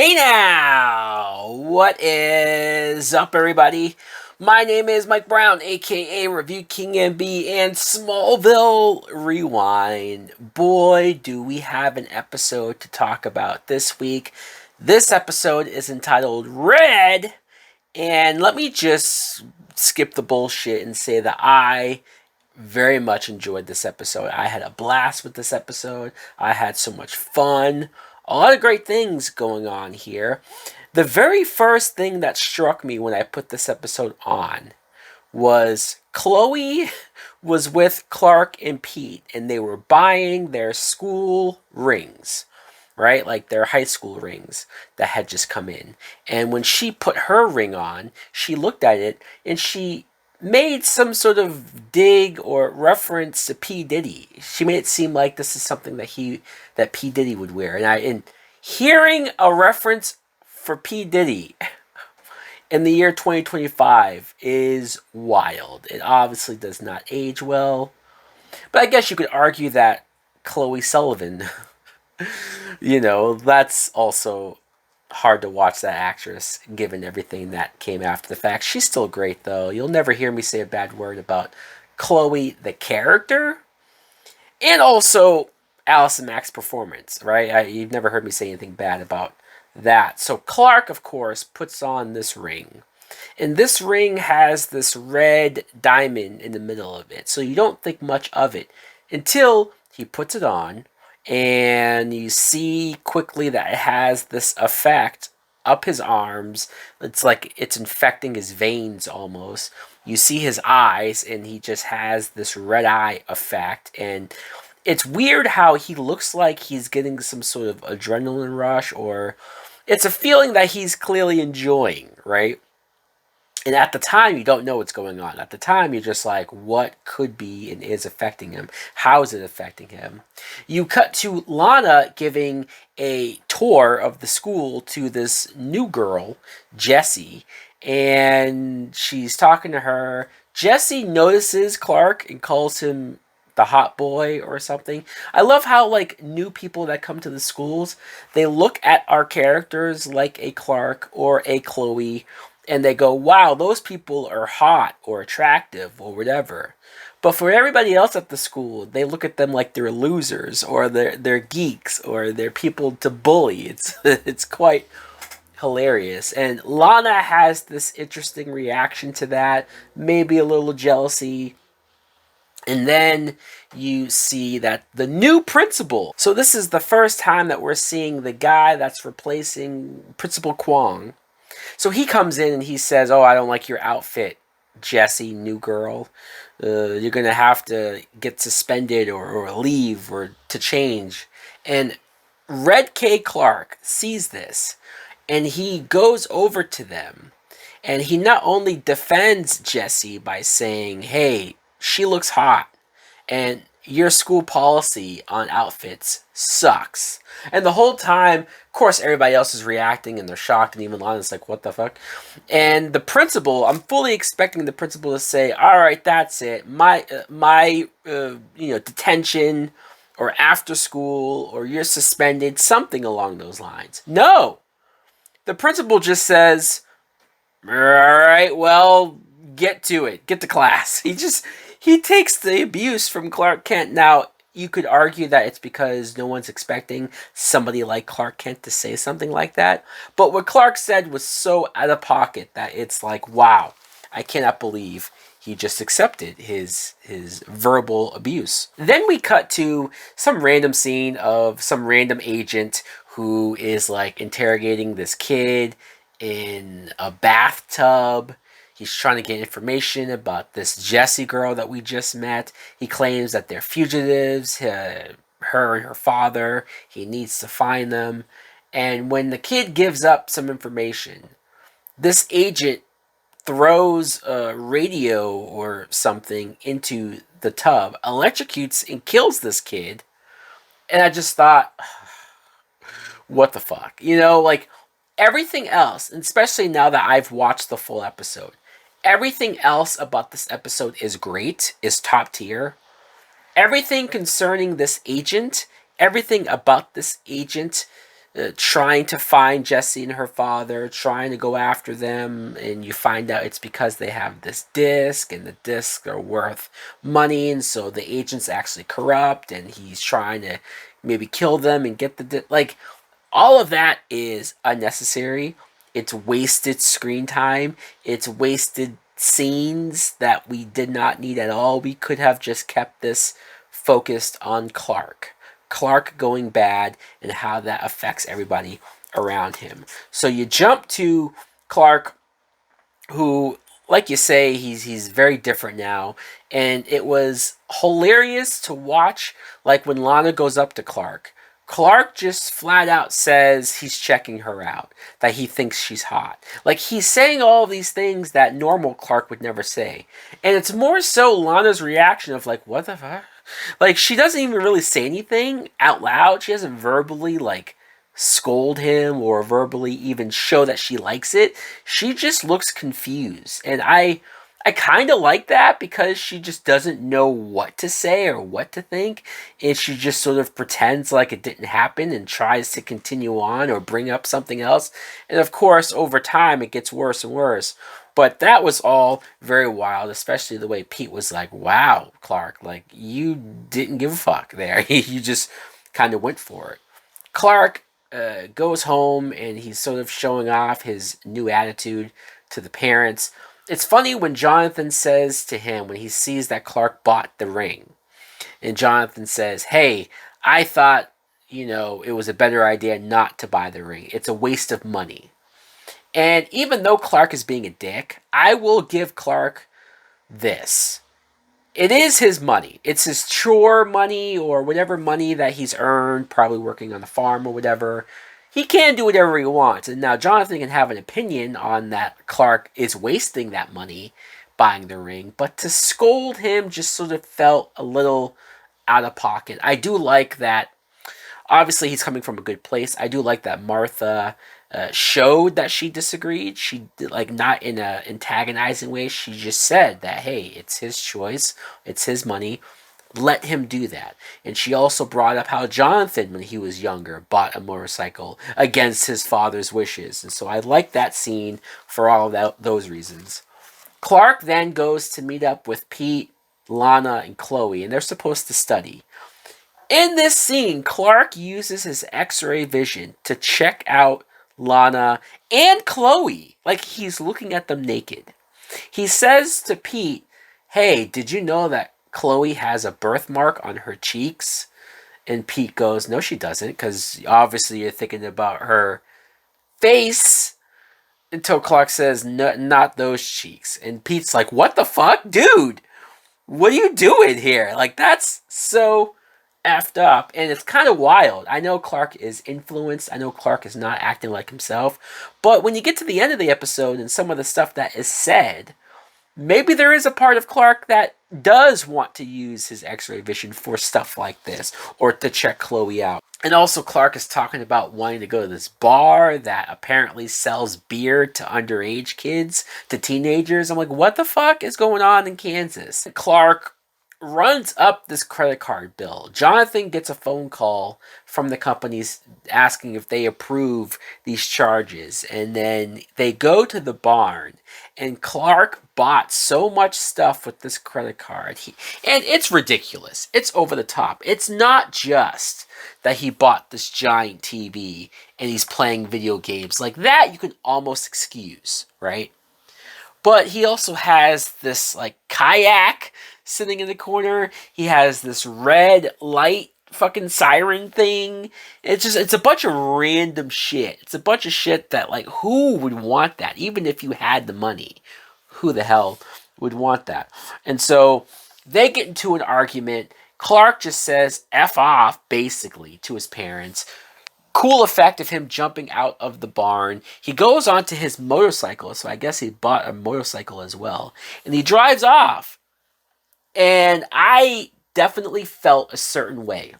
Hey now! What is up, everybody? My name is Mike Brown, aka Review King MB, and Smallville Rewind. Boy, do we have an episode to talk about this week. This episode is entitled Red, and let me just skip the bullshit and say that I very much enjoyed this episode. I had a blast with this episode. I had so much fun. A lot of great things going on here. The very first thing that struck me when I put this episode on was Chloe was with Clark and Pete, and they were buying their school rings, right? Like their high school rings that had just come in. And when she put her ring on, she looked at it and she made some sort of dig or reference to P. Diddy. She made it seem like this is something that P. Diddy would wear. And hearing a reference for P. Diddy in the year 2025 is wild. It obviously does not age well. But I guess you could argue that Chloe Sullivan, that's also hard to watch that actress given everything that came after the fact. She's still great though. You'll never hear me say a bad word about Chloe the character, and also Allison Mack's performance, right? You've never heard me say anything bad about that. So Clark, of course, puts on this ring, and this ring has this red diamond in the middle of it, so you don't think much of it until he puts it on. And you see quickly that it has this effect up his arms. It's like it's infecting his veins almost. You see his eyes, and he just has this red eye effect. And it's weird how he looks like he's getting some sort of adrenaline rush, or it's a feeling that he's clearly enjoying, right? And at the time, you don't know what's going on. At the time, you're just like, what could be and is affecting him? How is it affecting him? You cut to Lana giving a tour of the school to this new girl, Jessie, and she's talking to her. Jessie notices Clark and calls him the hot boy or something. I love how, like, new people that come to the schools, they look at our characters like a Clark or a Chloe, and they go, wow, those people are hot or attractive or whatever. But for everybody else at the school, they look at them like they're losers, or they're geeks, or they're people to bully. It's quite hilarious. And Lana has this interesting reaction to that, maybe a little jealousy. And then you see that the new principal. So this is the first time that we're seeing the guy that's replacing Principal Kwong. So he comes in and he says, oh, I don't like your outfit, Jessie, new girl. You're going to have to get suspended or leave or to change. And Red K. Clark sees this, and he goes over to them. And he not only defends Jessie by saying, hey, she looks hot, and your school policy on outfits sucks. And the whole time, of course, everybody else is reacting and they're shocked, and even Lana's like, what the fuck? And the principal, I'm fully expecting the principal to say, all right, that's it. My detention or after school or you're suspended, something along those lines. No. The principal just says, all right, well, get to it. Get to class. He takes the abuse from Clark Kent. Now, you could argue that it's because no one's expecting somebody like Clark Kent to say something like that. But what Clark said was so out of pocket that it's like, wow, I cannot believe he just accepted his verbal abuse. Then we cut to some random scene of some random agent who is like interrogating this kid in a bathtub. He's trying to get information about this Jessie girl that we just met. He claims that they're fugitives, her and her father. He needs to find them. And when the kid gives up some information, this agent throws a radio or something into the tub, electrocutes and kills this kid. And I just thought, what the fuck? Like everything else, and especially now that I've watched the full episode, everything else about this episode is great, is top tier. Everything concerning this agent, everything about this agent trying to find Jesse and her father, trying to go after them, and you find out it's because they have this disc, and the discs are worth money, and so the agent's actually corrupt, and he's trying to maybe kill them and get the like. All of that is unnecessary. It's wasted screen time. It's wasted scenes that we did not need at all. We could have just kept this focused on Clark. Clark going bad and how that affects everybody around him. So you jump to Clark, who, like you say, he's very different now, and it was hilarious to watch. Like when Lana goes up to Clark, Clark just flat out says he's checking her out, that he thinks she's hot. Like he's saying all these things that normal Clark would never say, and it's more so Lana's reaction of like, what the fuck? Like she doesn't even really say anything out loud. She doesn't verbally like scold him or verbally even show that she likes it. She just looks confused. And I kind of like that because she just doesn't know what to say or what to think. And she just sort of pretends like it didn't happen and tries to continue on or bring up something else. And of course, over time, it gets worse and worse. But that was all very wild, especially the way Pete was like, wow, Clark, like you didn't give a fuck there. You just kind of went for it. Clark goes home and he's sort of showing off his new attitude to the parents. It's funny when Jonathan says to him, when he sees that Clark bought the ring, and Jonathan says, hey, I thought, it was a better idea not to buy the ring. It's a waste of money. And even though Clark is being a dick, I will give Clark this. It is his money. It's his chore money or whatever money that he's earned, probably working on the farm or whatever. He can do whatever he wants. And now Jonathan can have an opinion on that Clark is wasting that money buying the ring. But to scold him just sort of felt a little out of pocket. I do like that. Obviously, he's coming from a good place. I do like that Martha showed that she disagreed. She did, like, not in a antagonizing way. She just said that, hey, it's his choice. It's his money. Let him do that. And she also brought up how Jonathan, when he was younger, bought a motorcycle against his father's wishes. And so I like that scene for all of those reasons. Clark then goes to meet up with Pete, Lana, and Chloe, and they're supposed to study. In this scene, Clark uses his X-ray vision to check out Lana and Chloe. Like he's looking at them naked. He says to Pete, hey, did you know that Chloe has a birthmark on her cheeks? And Pete goes, no, she doesn't, because obviously you're thinking about her face. Until Clark says, no, not those cheeks. And Pete's like, what the fuck? Dude, what are you doing here? Like, that's so effed up. And it's kind of wild. I know Clark is influenced. I know Clark is not acting like himself. But when you get to the end of the episode and some of the stuff that is said, maybe there is a part of Clark that does want to use his X-ray vision for stuff like this, or to check Chloe out. And also Clark is talking about wanting to go to this bar that apparently sells beer to underage kids, to teenagers. I'm like, what the fuck is going on in Kansas? Clark runs up this credit card bill. Jonathan gets a phone call from the companies asking if they approve these charges. And then they go to the barn. And Clark bought so much stuff with this credit card. And it's ridiculous. It's over the top. It's not just that he bought this giant TV and he's playing video games. Like that you can almost excuse, right? But he also has this like kayak sitting in the corner. He has this red light fucking siren thing. It's a bunch of random shit. It's a bunch of shit that like who would want that? Even if you had the money, who the hell would want that? And so they get into an argument. Clark just says F off basically to his parents. Cool effect of him jumping out of the barn. He goes onto his motorcycle, so I guess he bought a motorcycle as well. And he drives off. And I definitely felt a certain way.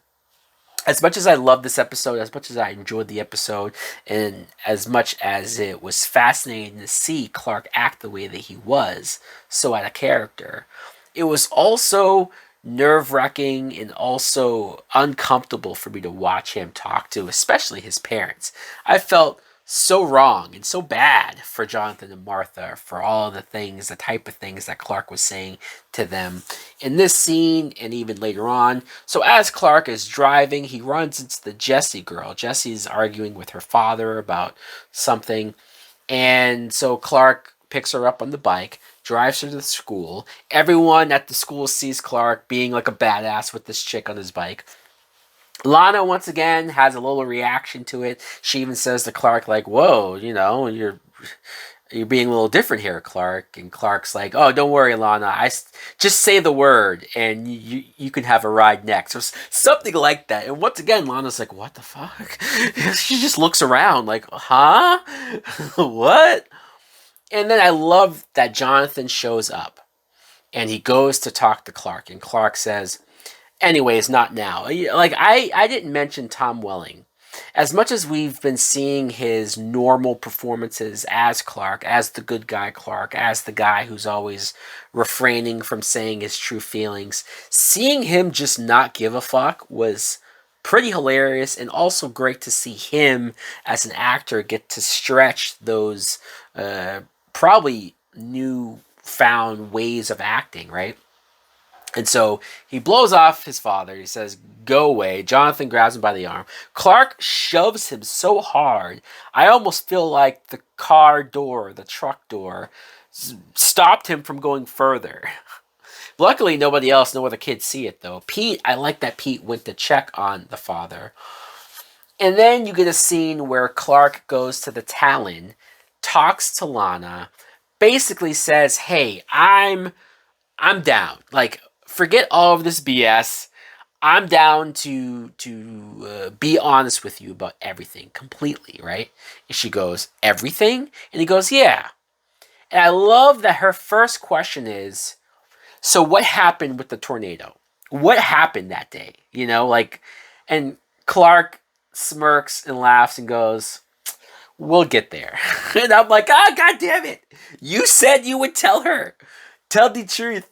As much as I love this episode, as much as I enjoyed the episode, and as much as it was fascinating to see Clark act the way that he was, so out of character, it was also nerve-wracking and also uncomfortable for me to watch him talk to, especially his parents. I felt so wrong and so bad for Jonathan and Martha for all the things, the type of things that Clark was saying to them in this scene and even later on. So as Clark is driving, he runs into the Jessie girl. Jessie's arguing with her father about something, and so Clark picks her up on the bike, drives her to the school. Everyone at the school sees Clark being like a badass with this chick on his bike. Lana, once again, has a little reaction to it. She even says to Clark, like, whoa, you're being a little different here, Clark. And Clark's like, oh, don't worry, Lana. Just say the word and you can have a ride next. Or something like that. And once again, Lana's like, what the fuck? She just looks around like, huh? What? And then I love that Jonathan shows up and he goes to talk to Clark. And Clark says, anyways, not now. Like, I didn't mention Tom Welling. As much as we've been seeing his normal performances as Clark, as the good guy Clark, as the guy who's always refraining from saying his true feelings, seeing him just not give a fuck was pretty hilarious and also great to see him as an actor get to stretch those probably new found ways of acting, right? And so he blows off his father. He says, go away. Jonathan grabs him by the arm. Clark shoves him so hard, I almost feel like the car door, the truck door, stopped him from going further. Luckily, nobody else, no other kids see it, though. Pete, I like that Pete went to check on the father. And then you get a scene where Clark goes to the Talon, talks to Lana, basically says, hey, I'm down. Like, forget all of this BS. I'm down to be honest with you about everything completely, right? And she goes, everything? And he goes, yeah. And I love that her first question is, so what happened with the tornado? What happened that day? And Clark smirks and laughs and goes, we'll get there. And I'm like, God damn it. You said you would tell her. Tell the truth.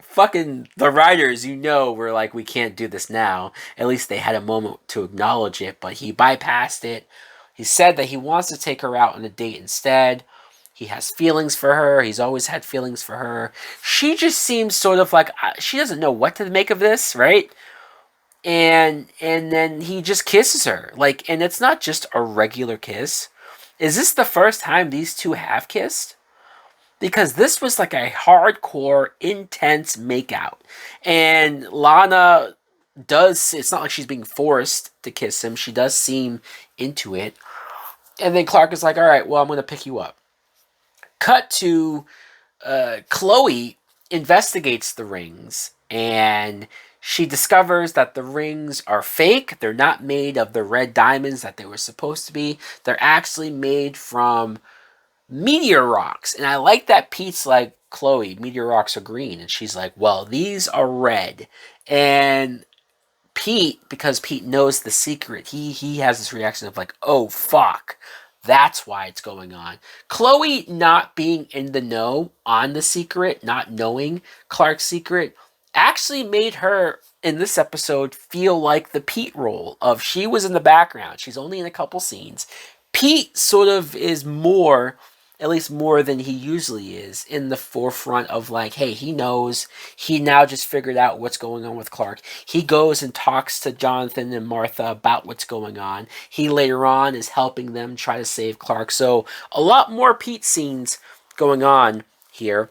Fucking the writers, were like, we can't do this now. At least they had a moment to acknowledge it, but he bypassed it. He said that he wants to take her out on a date instead. He has feelings for her. He's always had feelings for her. She just seems sort of like she doesn't know what to make of this, right? And then he just kisses her. Like, and it's not just a regular kiss. Is this the first time these two have kissed? Because this was like a hardcore, intense makeout. And Lana it's not like she's being forced to kiss him. She does seem into it. And then Clark is like, all right, well, I'm going to pick you up. Cut to Chloe investigates the rings. And she discovers that the rings are fake. They're not made of the red diamonds that they were supposed to be. They're actually made from meteor rocks. And I like that Pete's like, Chloe, meteor rocks are green. And she's like, well, these are red. And Pete, because Pete knows the secret, he has this reaction of like, oh, fuck. That's why it's going on. Chloe not being in the know on the secret, not knowing Clark's secret, actually made her, in this episode, feel like the Pete role of she was in the background. She's only in a couple scenes. Pete sort of is more, at least more than he usually is, in the forefront of like, hey, he knows. He now just figured out what's going on with Clark. He goes and talks to Jonathan and Martha about what's going on. He later on is helping them try to save Clark. So a lot more Pete scenes going on here.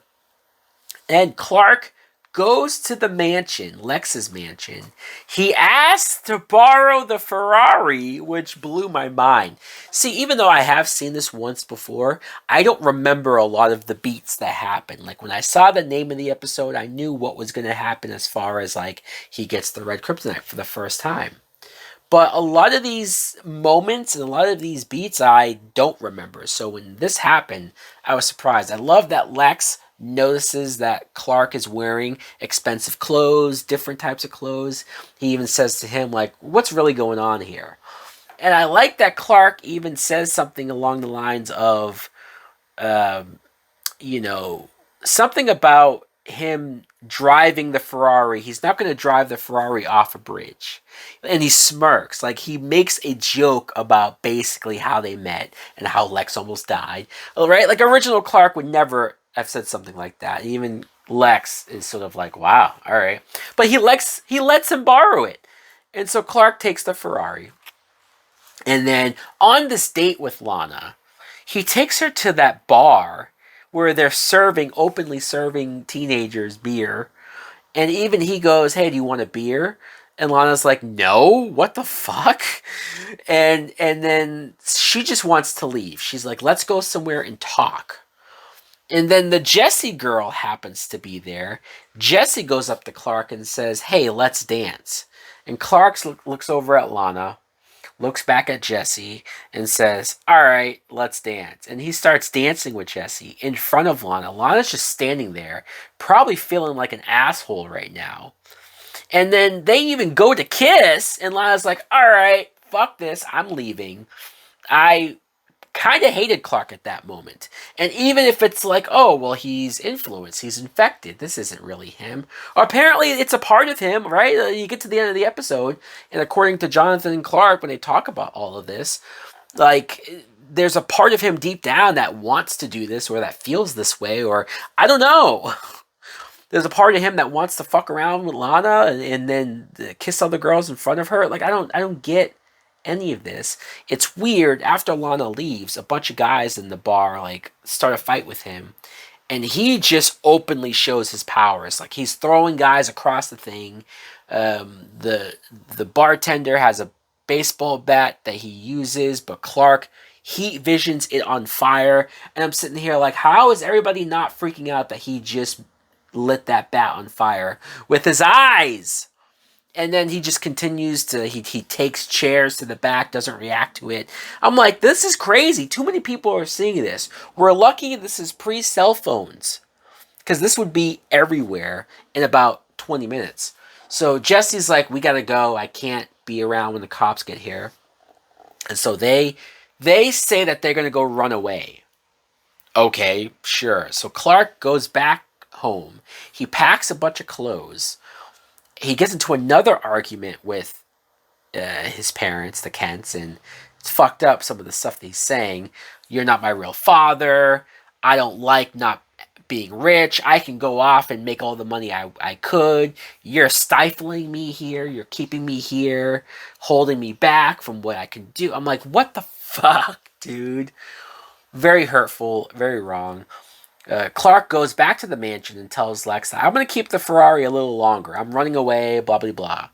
And Clark goes to the mansion, Lex's mansion. He asks to borrow the Ferrari, which blew my mind. See, even though I have seen this once before, I don't remember a lot of the beats that happened. Like, when I saw the name of the episode, I knew what was going to happen as far as, like, he gets the red kryptonite for the first time. But a lot of these moments and a lot of these beats I don't remember. So when this happened, I was surprised. I love that Lex notices that Clark is wearing expensive clothes, different types of clothes. He even says to him, like, what's really going on here? And I like that Clark even says something along the lines of, something about him driving the Ferrari. He's not going to drive the Ferrari off a bridge. And he smirks. Like, he makes a joke about basically how they met and how Lex almost died. Right? Like, original Clark would never have said something like that. Even Lex is sort of like, wow, all right. But he lets him borrow it. And so Clark takes the Ferrari. And then on this date with Lana, he takes her to that bar where they're openly serving teenagers beer. And even he goes, hey, do you want a beer? And Lana's like, no, what the fuck? And then she just wants to leave. She's like, let's go somewhere and talk. And then the Jessie girl happens to be there. Jessie goes up to Clark and says, hey, let's dance. And Clark looks over at Lana, looks back at Jessie, and says, all right, let's dance. And he starts dancing with Jessie in front of Lana. Lana's just standing there, probably feeling like an asshole right now. And then they even go to kiss, and Lana's like, all right, fuck this, I'm leaving. I kind of hated Clark at that moment. And even if it's like, oh, well, he's influenced, he's infected, this isn't really him. Or apparently it's a part of him, right? You get to the end of the episode, and according to Jonathan and Clark, when they talk about all of this, like, there's a part of him deep down that wants to do this, or that feels this way, or I don't know. There's a part of him that wants to fuck around with Lana and then kiss other girls in front of her. Like, I don't get any of this. It's weird. After Lana leaves, a bunch of guys in the bar like start a fight with him, and he just openly shows his powers. Like, he's throwing guys across the thing. The bartender has a baseball bat that he uses, but Clark heat visions it on fire. And I'm sitting here like, how is everybody not freaking out that he just lit that bat on fire with his eyes? And then he just continues to, he takes chairs to the back, doesn't react to it. I'm like, this is crazy. Too many people are seeing this. We're lucky this is pre-cell phones, because this would be everywhere in about 20 minutes. So Jesse's like, we gotta go. I can't be around when the cops get here. And so they say that they're gonna go run away. Okay, sure. So Clark goes back home. He packs a bunch of clothes. He gets into another argument with his parents, the Kents, and it's fucked up, some of the stuff that he's saying. You're not my real father. I don't like not being rich. I can go off and make all the money I could. You're stifling me here. You're keeping me here, holding me back from what I can do. I'm like, what the fuck, dude? Very hurtful, very wrong. Clark goes back to the mansion and tells Lex, I'm going to keep the Ferrari a little longer. I'm running away, blah, blah, blah.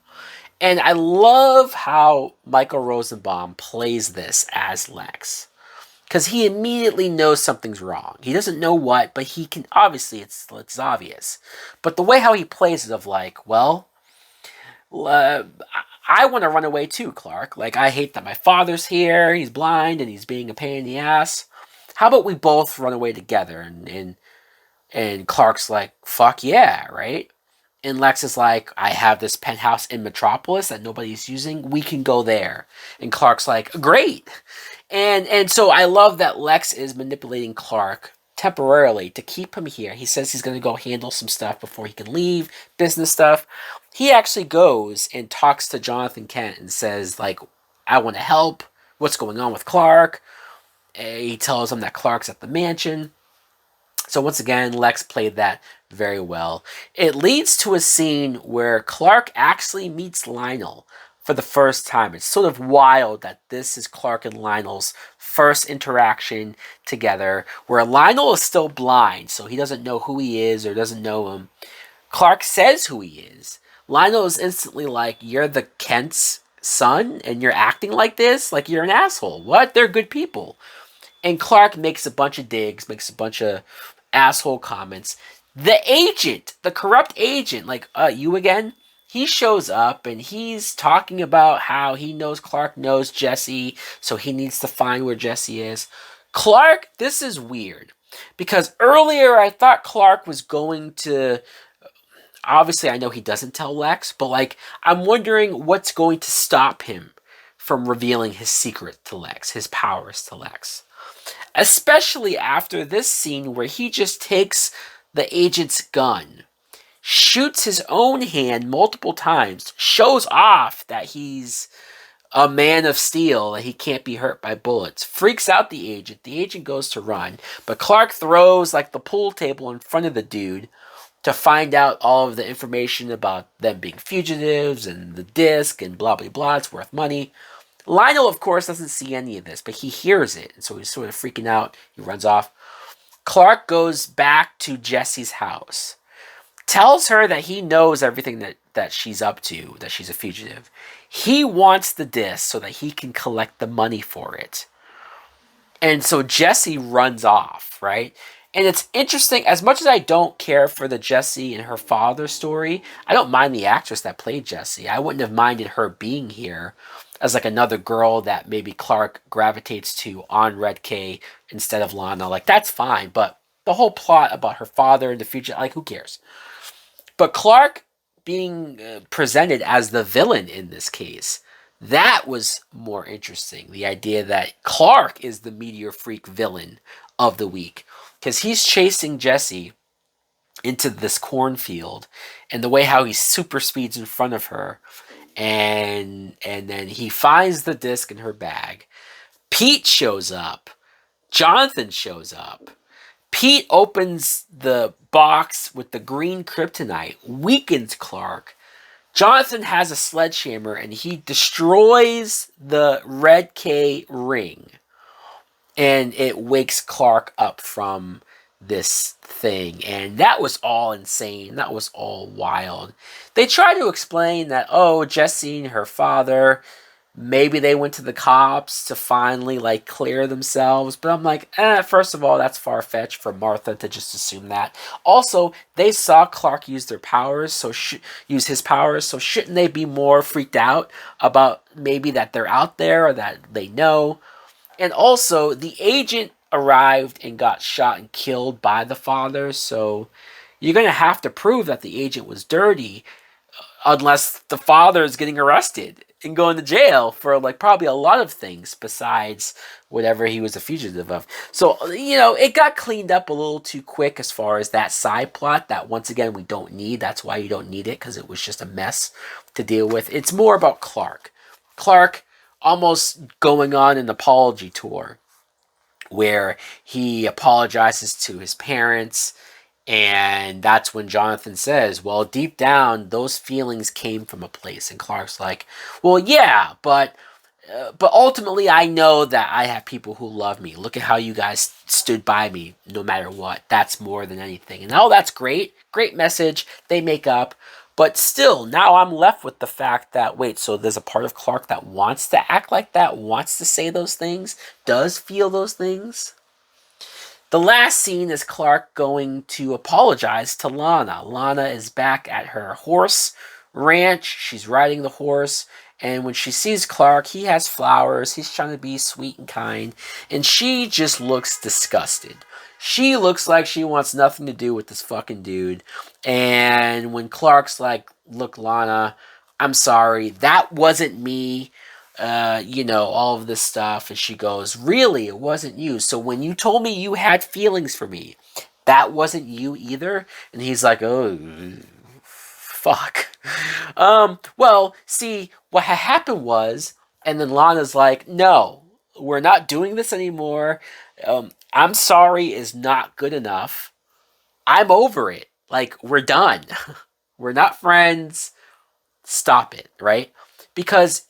And I love how Michael Rosenbaum plays this as Lex. Because he immediately knows something's wrong. He doesn't know what, but he can, obviously, it's obvious. But the way how he plays it of like, well, I want to run away too, Clark. Like, I hate that my father's here, he's blind, and he's being a pain in the ass. How about we both run away together? And Clark's like, fuck yeah, right? And Lex is like, I have this penthouse in Metropolis that nobody's using. We can go there. And Clark's like, great. And so I love that Lex is manipulating Clark temporarily to keep him here. He says he's going to go handle some stuff before he can leave, business stuff. He actually goes and talks to Jonathan Kent and says, like, I want to help. What's going on with Clark? He tells him that Clark's at the mansion. So once again, Lex played that very well. It leads to a scene where Clark actually meets Lionel for the first time. It's sort of wild that this is Clark and Lionel's first interaction together, where Lionel is still blind, so he doesn't know who he is or doesn't know him. Clark says who he is. Lionel is instantly like, you're the Kent's son, and you're acting like this? Like, you're an asshole. What? They're good people. And Clark makes a bunch of digs, makes a bunch of asshole comments. The agent, the corrupt agent, like, you again? He shows up and he's talking about how he knows Clark knows Jesse, so he needs to find where Jesse is. Clark, this is weird. Because earlier I thought Clark was going to... Obviously, I know he doesn't tell Lex, but, like, I'm wondering what's going to stop him from revealing his secret to Lex, his powers to Lex. Especially after this scene where he just takes the agent's gun shoots his own hand multiple times, shows off that he's a man of steel, that he can't be hurt by bullets, freaks out the agent. The agent goes to run, but Clark throws like the pool table in front of the dude to find out all of the information about them being fugitives and the disc and blah blah blah. It's worth money. Lionel, of course, doesn't see any of this, but he hears it, and so he's sort of freaking out. He runs off. Clark goes back to Jesse's house, tells her that he knows everything that she's up to, that she's a fugitive. He wants the disc so that he can collect the money for it. And so Jesse runs off, right? And it's interesting, as much as I don't care for the Jesse and her father story, I don't mind the actress that played Jesse. I wouldn't have minded her being here as like another girl that maybe Clark gravitates to on Red K instead of Lana. Like, that's fine, but the whole plot about her father in the future, like, who cares? But Clark being presented as the villain in this case, that was more interesting. The idea that Clark is the meteor freak villain of the week, because he's chasing Jesse into this cornfield, and the way how he super speeds in front of her, and then he finds the disc in her bag. Pete shows up. Jonathan shows up. Pete opens the box with the green kryptonite, weakens Clark. Jonathan has a sledgehammer and he destroys the Red K ring. And it wakes Clark up from this thing. And that was all insane. That was all wild. They try to explain that, oh, Jessie and her father, maybe they went to the cops to finally like clear themselves, but I'm like, first of all, that's far-fetched for Martha to just assume that. Also, they saw Clark use their powers, so use his powers, so shouldn't they be more freaked out about maybe that they're out there or that they know? And also, the agent arrived and got shot and killed by the father, so you're going to have to prove that the agent was dirty, unless the father is getting arrested and going to jail for like probably a lot of things besides whatever he was a fugitive of. So, it got cleaned up a little too quick as far as that side plot that, once again, we don't need. That's why you don't need it, because it was just a mess to deal with. It's more about Clark. Clark almost going on an apology tour where he apologizes to his parents. And that's when Jonathan says, well, deep down, those feelings came from a place. And Clark's like, well, yeah, but ultimately, I know that I have people who love me. Look at how you guys stood by me no matter what. That's more than anything. And that's great. Great message. They make up. But still, now I'm left with the fact that, wait, so there's a part of Clark that wants to act like that, wants to say those things, does feel those things? The last scene is Clark going to apologize to Lana. Lana is back at her horse ranch. She's riding the horse. And when she sees Clark, he has flowers. He's trying to be sweet and kind. And she just looks disgusted. She looks like she wants nothing to do with this fucking dude. And when Clark's like, look, Lana, I'm sorry. That wasn't me. All of this stuff. And she goes, really, it wasn't you. So when you told me you had feelings for me, that wasn't you either? And he's like, oh, fuck. Well, see, what happened was, and then Lana's like, no, we're not doing this anymore. I'm sorry is not good enough. I'm over it. Like, we're done. We're not friends. Stop it, right? Because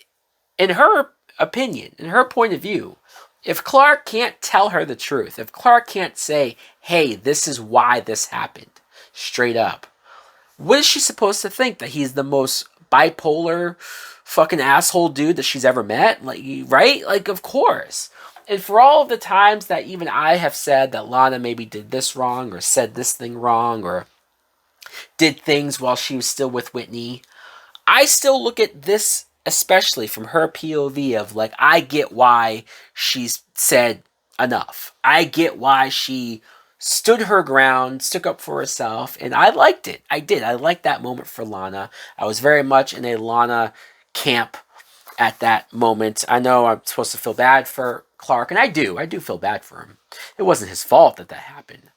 in her opinion, in her point of view, if Clark can't tell her the truth, if Clark can't say, hey, this is why this happened, straight up, what is she supposed to think? That he's the most bipolar fucking asshole dude that she's ever met? Like, right? Like, of course. And for all of the times that even I have said that Lana maybe did this wrong or said this thing wrong or did things while she was still with Whitney, I still look at this, especially from her POV of like, I get why she's said enough. I get why she stood her ground, stuck up for herself, and I liked it. I did. I liked that moment for Lana. I was very much in a Lana camp at that moment. I know I'm supposed to feel bad for Clark, and I do. I do feel bad for him. It wasn't his fault that happened.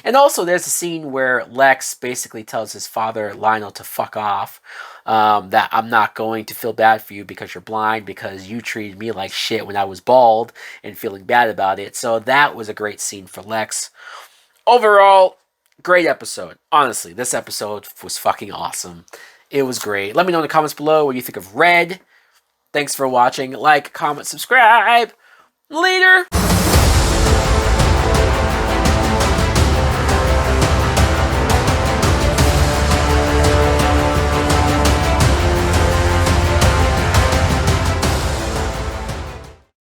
And also, there's a scene where Lex basically tells his father, Lionel, to fuck off. That I'm not going to feel bad for you because you're blind, because you treated me like shit when I was bald and feeling bad about it. So that was a great scene for Lex. Overall, great episode. Honestly, this episode was fucking awesome. It was great. Let me know in the comments below what you think of Red. Thanks for watching. Like, comment, subscribe. Later.